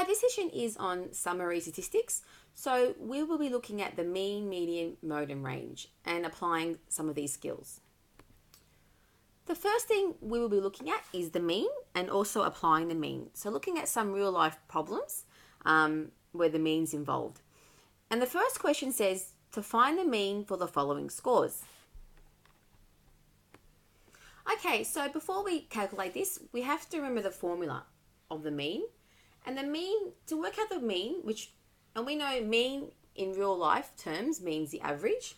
this session is on summary statistics. So we will be looking at the mean, median, mode and range and applying some of these skills. The first thing we will be looking at is the mean and also applying the mean. So looking at some real life problems where the mean's involved. And the first question says to find the mean for the following scores. Okay, so before we calculate this, we have to remember the formula of the mean. And the mean, to work out the mean, and we know mean in real life terms means the average.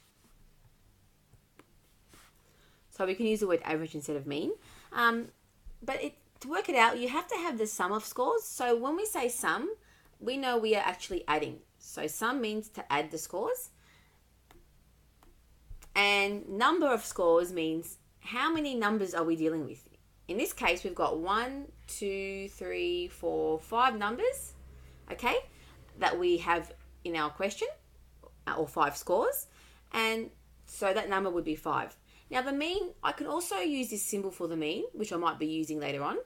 So we can use the word average instead of mean. But to work it out, you have to have the sum of scores. So when we say sum, we know we are actually adding. So sum means to add the scores. And number of scores means how many numbers are we dealing with. In this case, we've got 1, 2, 3, 4, 5 numbers, okay, that we have in our question, or 5 scores. And so that number would be 5. Now the mean, I can also use this symbol for the mean, which I might be using later on.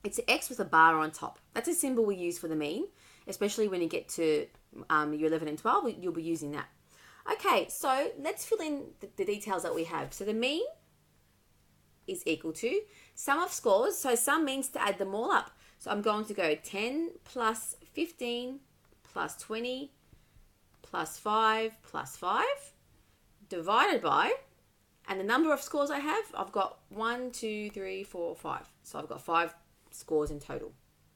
It's an X with a bar on top. That's a symbol we use for the mean, especially when you get to year 11 and 12, you'll be using that. Okay, so let's fill in the details that we have. So the mean is equal to sum of scores. So sum means to add them all up. So I'm going to go 10 plus 15 plus 20 plus 5 plus 5 divided by, and the number of scores I have, I've got 1, 2, 3, 4, 5. So I've got 5 scores in total,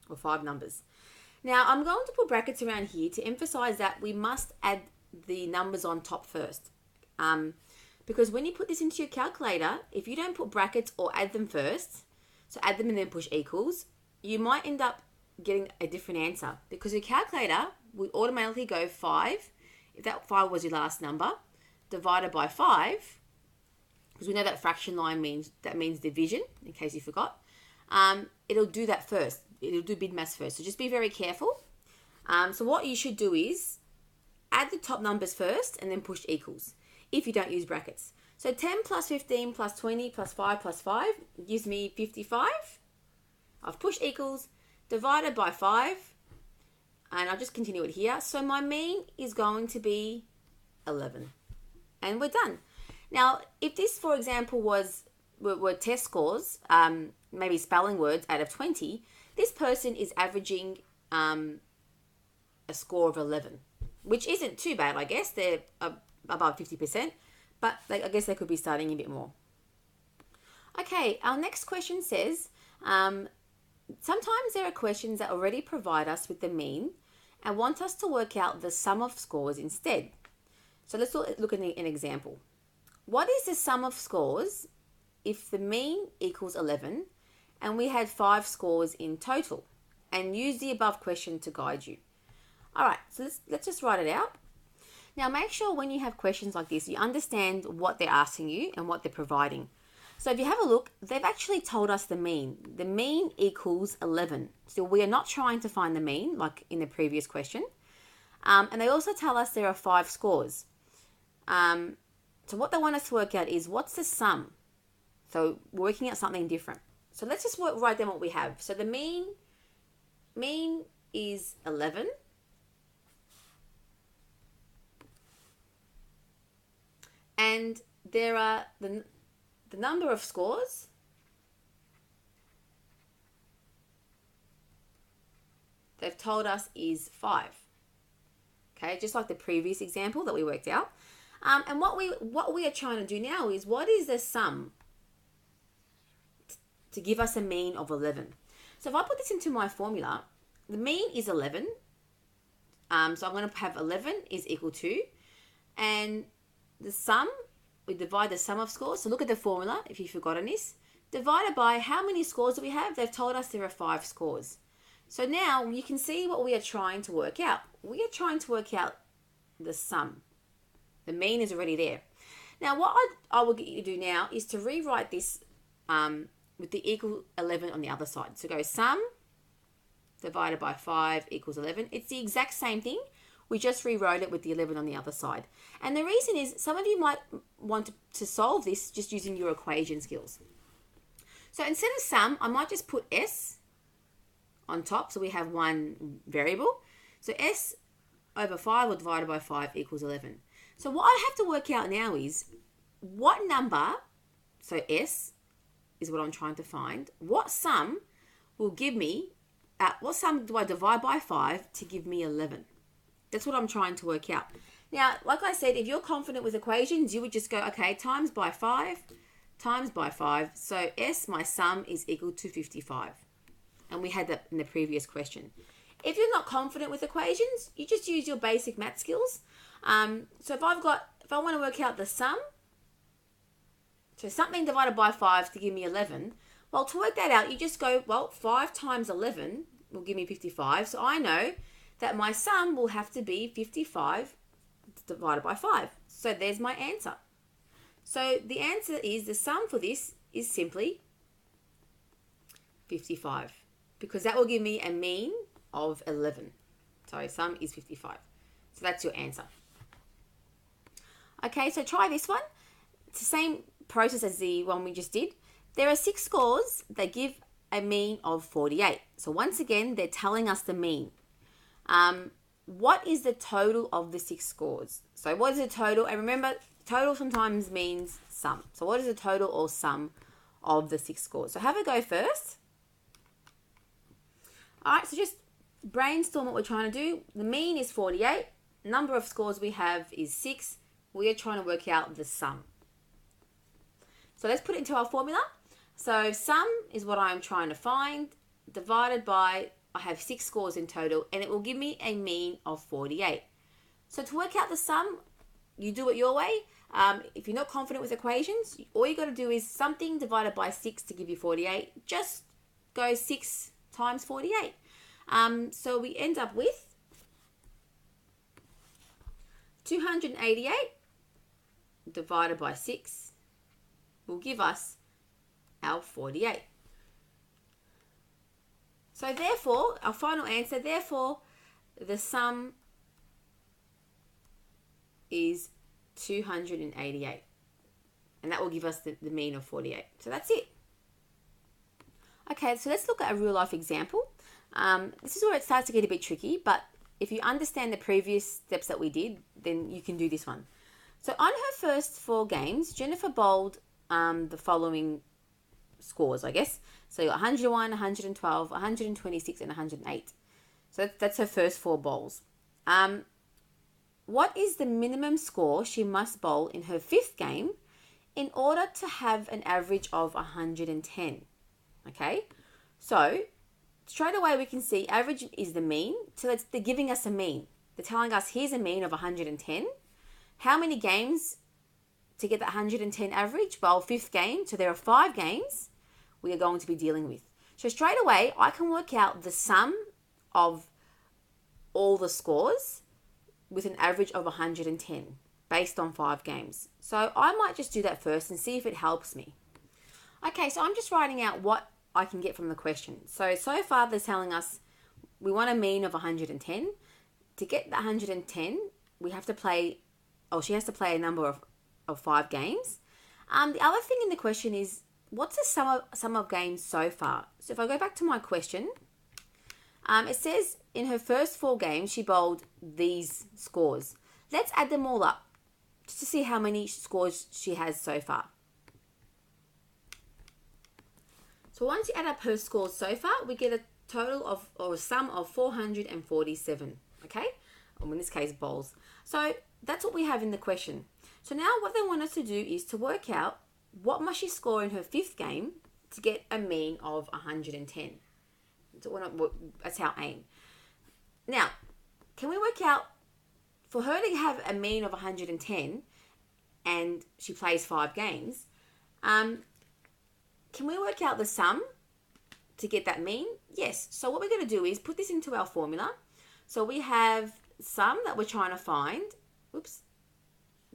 or 5 numbers. Now I'm going to put brackets around here to emphasize that we must add the numbers on top first. Because when you put this into your calculator, if you don't put brackets or add them first, so add them and then push equals, you might end up getting a different answer because your calculator would automatically go 5, if that 5 was your last number, divided by 5, because we know that fraction line means division, in case you forgot. It'll do that first. It'll do BIDMAS first. So just be very careful. So what you should do is add the top numbers first and then push equals if you don't use brackets. So 10 plus 15 plus 20 plus 5 plus 5 gives me 55. I've pushed equals, divided by 5, and I'll just continue it here. So my mean is going to be 11. And we're done. Now, if this, for example, were test scores, maybe spelling words out of 20, this person is averaging a score of 11, which isn't too bad, I guess. They're above 50%, but I guess they could be starting a bit more. Okay, our next question says, sometimes there are questions that already provide us with the mean and want us to work out the sum of scores instead. So let's look at an example. What is the sum of scores if the mean equals 11 and we had 5 scores in total? And use the above question to guide you. All right, so let's just write it out. Now make sure when you have questions like this, you understand what they're asking you and what they're providing. So if you have a look, they've actually told us the mean. The mean equals 11. So we are not trying to find the mean like in the previous question. And they also tell us there are 5 scores. So what they want us to work out is what's the sum. So we're working out something different. So let's just write down what we have. So the mean is 11. And there are the number of scores they've told us is 5. Okay, just like the previous example that we worked out. And what we are trying to do now is what is the sum to give us a mean of 11. So if I put this into my formula, the mean is 11. So I'm going to have 11 is equal to, and the sum, we divide the sum of scores. So look at the formula if you've forgotten this. Divided by how many scores do we have? They've told us there are 5 scores. So now you can see what we are trying to work out. We are trying to work out the sum. The mean is already there. Now what I will get you to do now is to rewrite this with the equal 11 on the other side. So go sum divided by 5 equals 11. It's the exact same thing. We just rewrote it with the 11 on the other side. And the reason is some of you might want to solve this just using your equation skills. So instead of sum, I might just put S on top, so we have one variable. So S over 5 or divided by 5 equals 11. So what I have to work out now is what number, so S is what I'm trying to find, what sum will give me, what sum do I divide by 5 to give me 11? That's what I'm trying to work out. Now, like I said, if you're confident with equations, you would just go, okay, times by 5, times by 5. So S, my sum, is equal to 55. And we had that in the previous question. If you're not confident with equations, you just use your basic math skills. So if I want to work out the sum, so something divided by 5 to give me 11, well, to work that out, you just go, well, 5 times 11 will give me 55. So I know that my sum will have to be 55 divided by 5. So there's my answer. So the answer is, the sum for this is simply 55, because that will give me a mean of 11. So sum is 55. So that's your answer. Okay, so try this one. It's the same process as the one we just did. There are 6 scores that give a mean of 48. So once again, they're telling us the mean. What is the total of the 6 scores? So what is the total? And remember, total sometimes means sum. So what is the total or sum of the 6 scores? So have a go first. All right, so just brainstorm what we're trying to do. The mean is 48. Number of scores we have is 6. We are trying to work out the sum. So let's put it into our formula. So sum is what I'm trying to find, divided by, I have 6 scores in total, and it will give me a mean of 48. So to work out the sum, you do it your way. If you're not confident with equations, all you got to do is something divided by 6 to give you 48. Just go 6 times 48. So we end up with 288 divided by 6 will give us our 48. So therefore, our final answer, therefore, the sum is 288. And that will give us the mean of 48. So that's it. Okay, so let's look at a real life example. This is where it starts to get a bit tricky, but if you understand the previous steps that we did, then you can do this one. So on her first 4 games, Jennifer bowled the following scores, I guess. So you got 101, 112, 126, and 108. So that's her first 4 bowls. What is the minimum score she must bowl in her 5th game in order to have an average of 110? Okay, so straight away we can see average is the mean. So they're giving us a mean. They're telling us here's a mean of 110. How many games to get that 110 average? Well, 5th game, so there are 5 games we are going to be dealing with. So straight away, I can work out the sum of all the scores with an average of 110 based on 5 games. So I might just do that first and see if it helps me. Okay, so I'm just writing out what I can get from the question. So far they're telling us we want a mean of 110. To get the 110, we have to play, or she has to play a number of 5 games. The other thing in the question is, what's the sum of games so far? So if I go back to my question, it says in her first 4 games, she bowled these scores. Let's add them all up just to see how many scores she has so far. So once you add up her scores so far, we get a total of, or a sum of 447, okay? Or in this case, bowls. So that's what we have in the question. So now what they want us to do is to work out what must she score in her 5th game to get a mean of 110. So that's our aim. Now, can we work out, for her to have a mean of 110 and she plays 5 games, can we work out the sum to get that mean? Yes. So what we're going to do is put this into our formula. So we have sum that we're trying to find,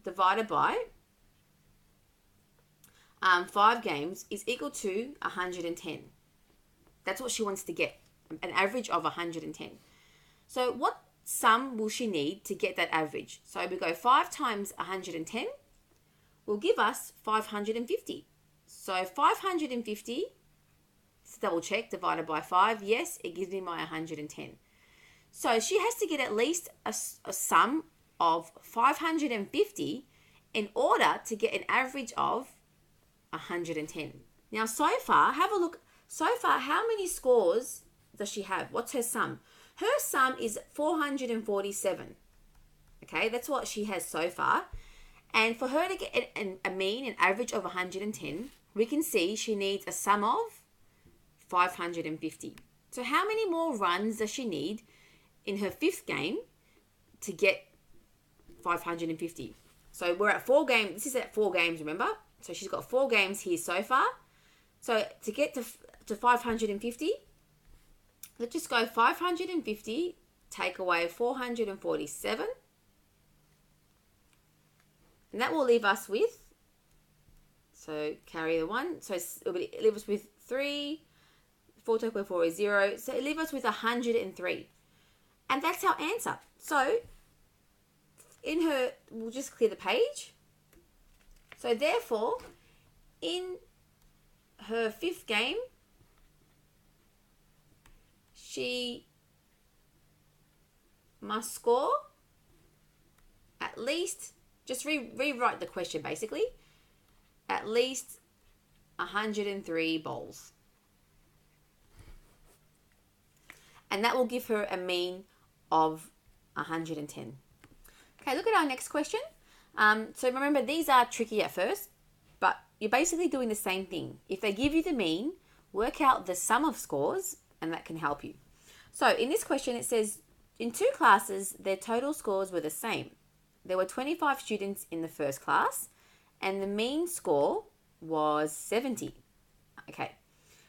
divided by 5 games is equal to 110. That's what she wants to get, an average of 110. So what sum will she need to get that average? So we go 5 times 110 will give us 550. So 550 Let's double check. Divided by 5. Yes, it gives me my 110. So she has to get at least a sum of 550 in order to get an average of 110. Now, so far, have a look. So far, how many scores does she have? What's her sum? Her sum is 447. Okay, that's what she has so far. And for her to get a mean, an average of 110, we can see she needs a sum of 550. So how many more runs does she need in her fifth game to get 550? So we're at 4 games. This is at 4 games, remember? So she's got 4 games here so far. So to get to 550, let's just go 550, take away 447. And that will leave us with, so carry the 1. So it'll leave us with 3. 4 take away 4 is 0. So it leaves us with 103. And that's our answer. So in her, we'll just clear the page. So therefore, in her fifth game, she must score at least, just rewrite the question basically, at least 103 bowls. And that will give her a mean of 110. Okay, look at our next question. So remember, these are tricky at first, but you're basically doing the same thing. If they give you the mean, work out the sum of scores, and that can help you. So in this question, it says, in 2 classes, their total scores were the same. There were 25 students in the first class, and the mean score was 70. Okay,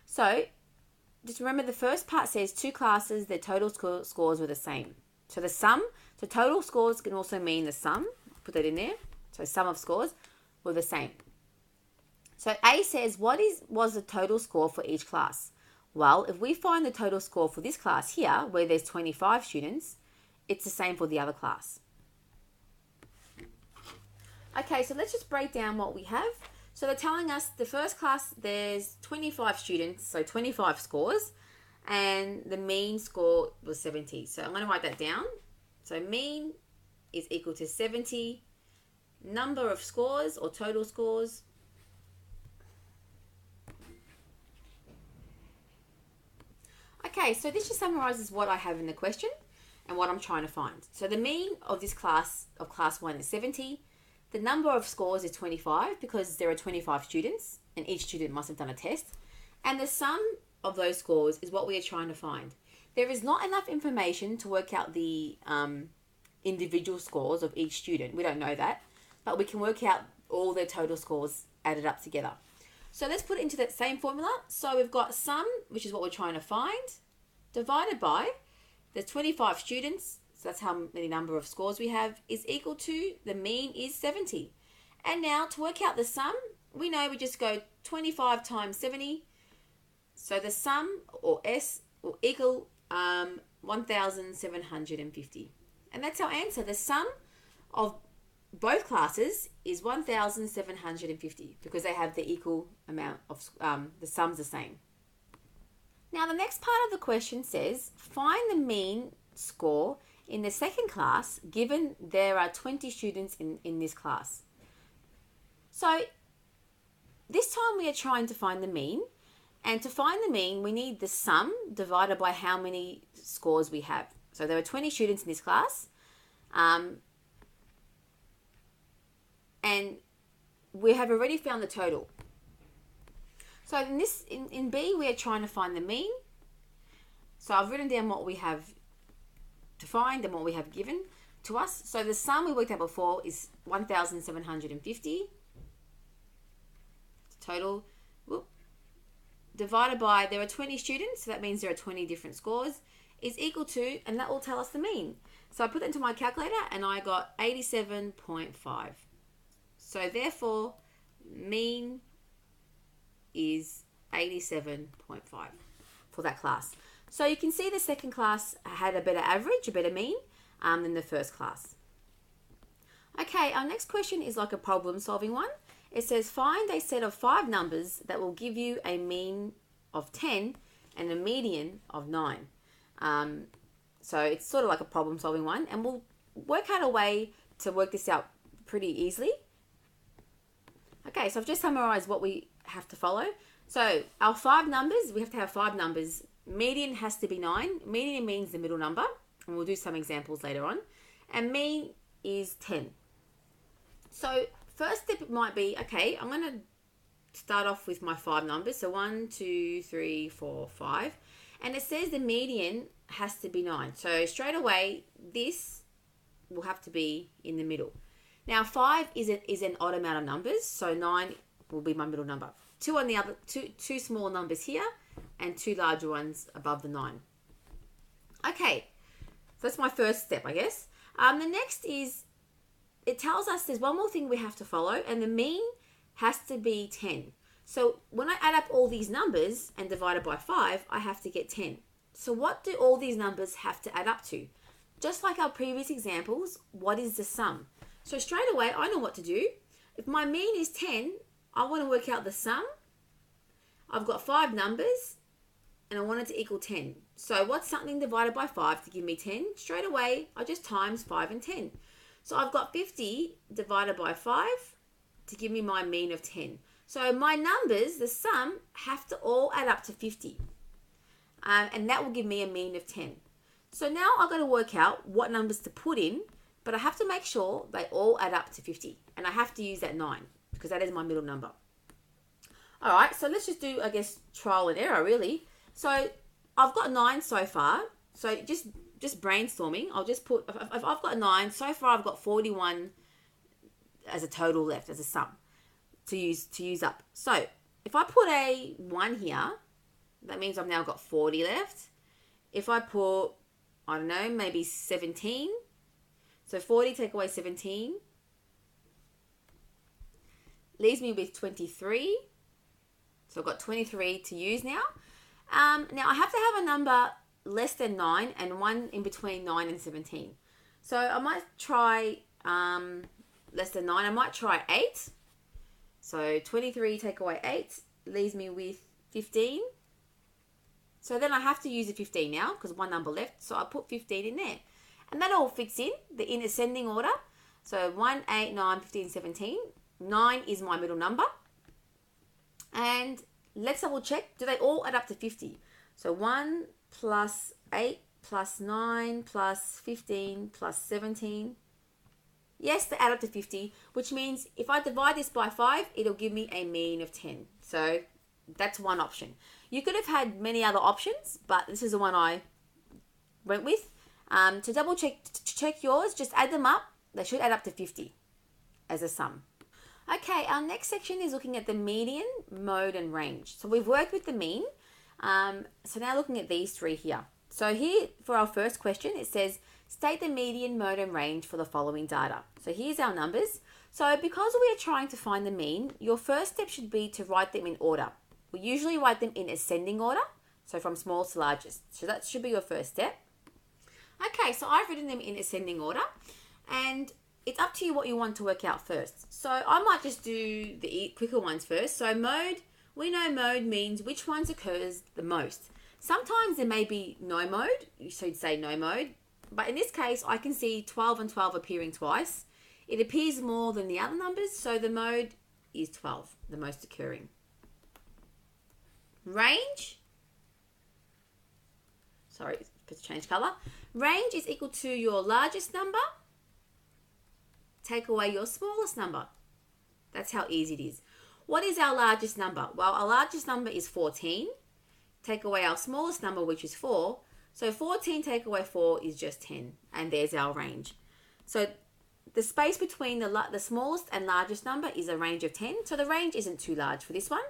so just remember the first part says 2 classes, their total scores were the same. So the sum, so total scores can also mean the sum. Put that in there. So sum of scores were the same. So A says, what was the total score for each class? Well, if we find the total score for this class here, where there's 25 students, it's the same for the other class. Okay, so let's just break down what we have. So they're telling us the first class, there's 25 students, so 25 scores, and the mean score was 70. So I'm going to write that down. So mean is equal to 70. Number of scores or total scores . Okay, so this just summarizes what I have in the question and what I'm trying to find. So the mean of this class, of class 1, is 70. The number of scores is 25 because there are 25 students and each student must have done a test. And the sum of those scores is what we are trying to find. There is not enough information to work out the individual scores of each student. We don't know that, but we can work out all their total scores added up together. So let's put it into that same formula. So we've got sum, which is what we're trying to find, divided by the 25 students, so that's how many number of scores we have, is equal to, the mean is 70. And now to work out the sum, we know we just go 25 times 70. So the sum, or S, will equal 1,750. And that's our answer. The sum of both classes is 1,750 because they have the equal amount of, the sum's the same. Now the next part of the question says, find the mean score in the second class given there are 20 students in this class. So this time we are trying to find the mean, and to find the mean we need the sum divided by how many scores we have. So there are 20 students in this class, and we have already found the total. So in B, we are trying to find the mean. So I've written down what we have to find and what we have given to us. So the sum we worked out before is 1,750. Total, divided by, there are 20 students, so that means there are 20 different scores, is equal to, and that will tell us the mean. So I put that into my calculator and I got 87.5. So therefore, mean is 87.5 for that class. So you can see the second class had a better average, a better mean than the first class. Okay, our next question is like a problem solving one. It says find a set of 5 numbers that will give you a mean of 10 and a median of 9. So it's sort of like a problem solving one, and we'll work out a way to work this out pretty easily. Okay, so I've just summarized what we have to follow. So our 5 numbers, we have to have 5 numbers. Median has to be 9. Median means the middle number, and we'll do some examples later on. And mean is 10. So first step might be, okay, I'm going to start off with my 5 numbers. So 1, 2, 3, 4, 5. And it says the median has to be 9. So straight away, this will have to be in the middle. Now 5 is an odd amount of numbers, so 9 will be my middle number. Two small numbers here, and 2 larger ones above the 9. Okay, so that's my first step, I guess. The next is, it tells us there's one more thing we have to follow, and the mean has to be 10. So when I add up all these numbers and divide it by 5, I have to get 10. So what do all these numbers have to add up to? Just like our previous examples, what is the sum? So straight away, I know what to do. If my mean is 10, I want to work out the sum. I've got 5 numbers, and I want it to equal 10. So what's something divided by 5 to give me 10? Straight away, I just times 5 and 10. So I've got 50 divided by 5 to give me my mean of 10. So my numbers, the sum, have to all add up to 50. And that will give me a mean of 10. So now I've got to work out what numbers to put in, but I have to make sure they all add up to 50. And I have to use that 9 because that is my middle number. All right, so let's just do, I guess, trial and error, really. So I've got 9 so far. So just brainstorming, I'll just put, if I've got 9, so far I've got 41 as a total left, as a sum to use up. So if I put a 1 here, that means I've now got 40 left. If I put, I don't know, maybe 17. So 40 take away 17 leaves me with 23. So I've got 23 to use now. Now I have to have a number less than 9 and one in between 9 and 17. So I might try less than 9. I might try 8. So 23 take away 8 leaves me with 15. So then I have to use a 15 now because one number left. So I put 15 in there. And that all fits in ascending order. So 1, 8, 9, 15, 17. 9 is my middle number. And let's double check. Do they all add up to 50? So 1 plus 8 plus 9 plus 15 plus 17. Yes, they add up to 50, which means if I divide this by 5, it'll give me a mean of 10. So that's one option. You could have had many other options, but this is the one I went with. To double check yours, just add them up. They should add up to 50 as a sum. Okay, our next section is looking at the median, mode, and range. So we've worked with the mean. So now looking at these 3 here. So here for our first question, it says, state the median, mode, and range for the following data. So here's our numbers. So because we are trying to find the mean, your first step should be to write them in order. We usually write them in ascending order, so from smallest to largest. So that should be your first step. Okay, so I've written them in ascending order, and it's up to you what you want to work out first. So I might just do the quicker ones first. So mode, we know mode means which ones occurs the most. Sometimes there may be no mode, so you'd say no mode. But in this case, I can see 12 and 12 appearing twice. It appears more than the other numbers, so the mode is 12, the most occurring. Range, sorry, let's change colour. Range is equal to your largest number, take away your smallest number. That's how easy it is. What is our largest number? Well, our largest number is 14. Take away our smallest number, which is 4. So 14 take away 4 is just 10. And there's our range. So the space between the smallest and largest number is a range of 10. So the range isn't too large for this one.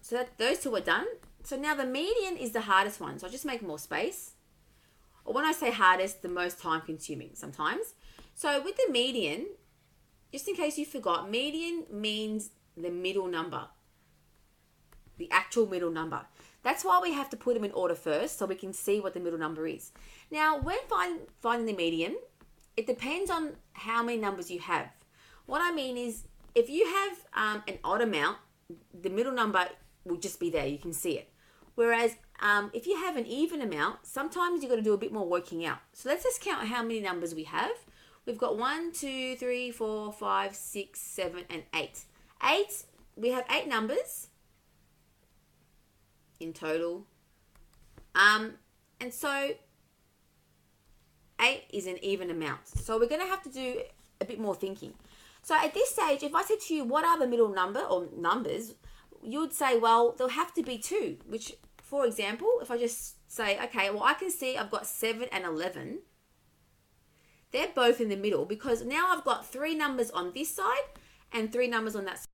So those 2 are done. So now the median is the hardest one. So I'll just make more space. Or when I say hardest, the most time consuming sometimes. So with the median, just in case you forgot, median means the middle number. The actual middle number. That's why we have to put them in order first so we can see what the middle number is. Now, when finding the median, it depends on how many numbers you have. What I mean is, if you have an odd amount, the middle number will just be there. You can see it. Whereas if you have an even amount, sometimes you've got to do a bit more working out. So let's just count how many numbers we have. We've got 1, 2, 3, 4, 5, 6, 7, and 8. We have 8 numbers in total. And so 8 is an even amount. So we're going to have to do a bit more thinking. So at this stage, if I said to you, what are the middle number or numbers, you would say, well, there'll have to be 2, which, for example, if I just say, okay, well, I can see I've got 7 and 11. They're both in the middle because now I've got 3 numbers on this side and 3 numbers on that side.